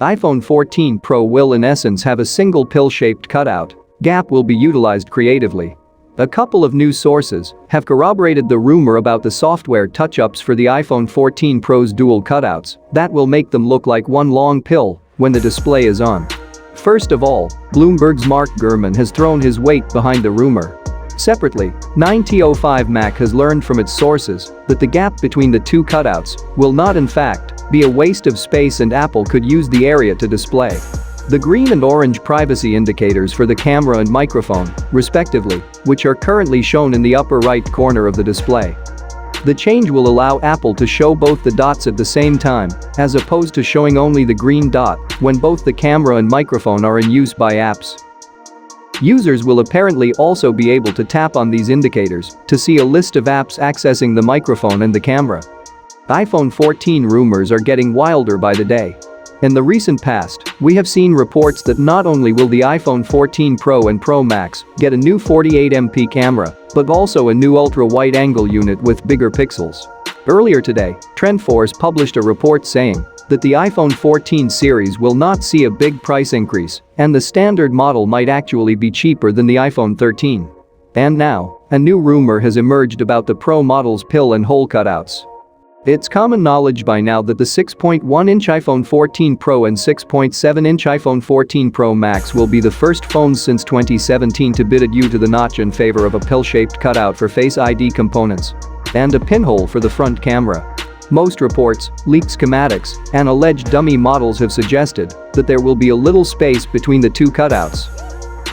iPhone 14 Pro will in essence have a single pill-shaped cutout. Gap will be utilized creatively. A couple of news sources have corroborated the rumor about the software touch-ups for the iPhone 14 Pro's dual cutouts that will make them look like one long pill when the display is on. First of all, Bloomberg's Mark Gurman has thrown his weight behind the rumor. Separately, 9to5Mac has learned from its sources that the gap between the two cutouts will not in fact be a waste of space and Apple could use the area to display the green and orange privacy indicators for the camera and microphone, respectively, which are currently shown in the upper right corner of the display. The change will allow Apple to show both the dots at the same time, as opposed to showing only the green dot when both the camera and microphone are in use by apps. Users will apparently also be able to tap on these indicators to see a list of apps accessing the microphone and the camera. iPhone 14 rumors are getting wilder by the day. In the recent past, we have seen reports that not only will the iPhone 14 Pro and Pro Max get a new 48MP camera, but also a new ultra-wide-angle unit with bigger pixels. Earlier today, TrendForce published a report saying that the iPhone 14 series will not see a big price increase and the standard model might actually be cheaper than the iPhone 13. And now, a new rumor has emerged about the Pro model's pill and hole cutouts. It's common knowledge by now that the 6.1-inch iPhone 14 Pro and 6.7-inch iPhone 14 Pro Max will be the first phones since 2017 to bid adieu to the notch in favor of a pill-shaped cutout for Face ID components and a pinhole for the front camera. Most reports, leaked schematics, and alleged dummy models have suggested that there will be a little space between the two cutouts.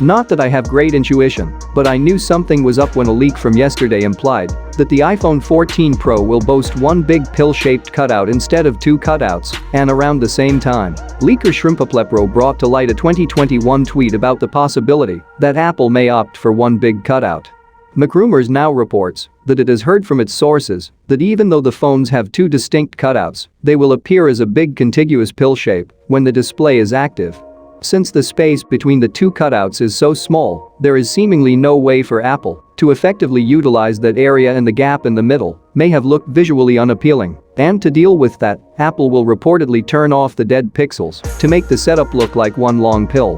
Not that I have great intuition, but I knew something was up when a leak from yesterday implied that the iPhone 14 Pro will boast one big pill-shaped cutout instead of two cutouts, and around the same time, leaker Shrimpaplepro brought to light a 2021 tweet about the possibility that Apple may opt for one big cutout. MacRumors now reports that it has heard from its sources that even though the phones have two distinct cutouts, they will appear as a big contiguous pill shape when the display is active. Since the space between the two cutouts is so small, there is seemingly no way for Apple to effectively utilize that area, and the gap in the middle may have looked visually unappealing. And to deal with that, Apple will reportedly turn off the dead pixels to make the setup look like one long pill.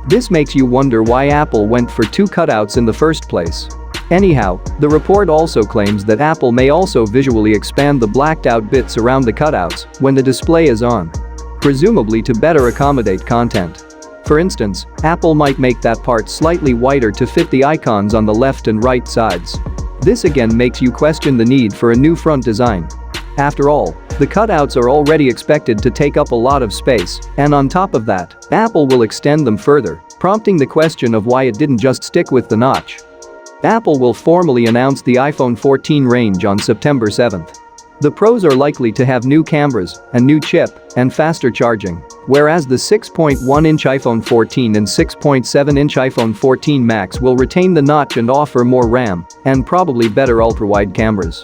This makes you wonder why Apple went for two cutouts in the first place. Anyhow, the report also claims that Apple may also visually expand the blacked-out bits around the cutouts when the display is on, presumably to better accommodate content. For instance, Apple might make that part slightly wider to fit the icons on the left and right sides. This again makes you question the need for a new front design. After all, the cutouts are already expected to take up a lot of space, and on top of that, Apple will extend them further, prompting the question of why it didn't just stick with the notch. Apple will formally announce the iPhone 14 range on September 7th. The Pros are likely to have new cameras, a new chip, and faster charging, whereas the 6.1-inch iPhone 14 and 6.7-inch iPhone 14 Max will retain the notch and offer more RAM and probably better ultra-wide cameras.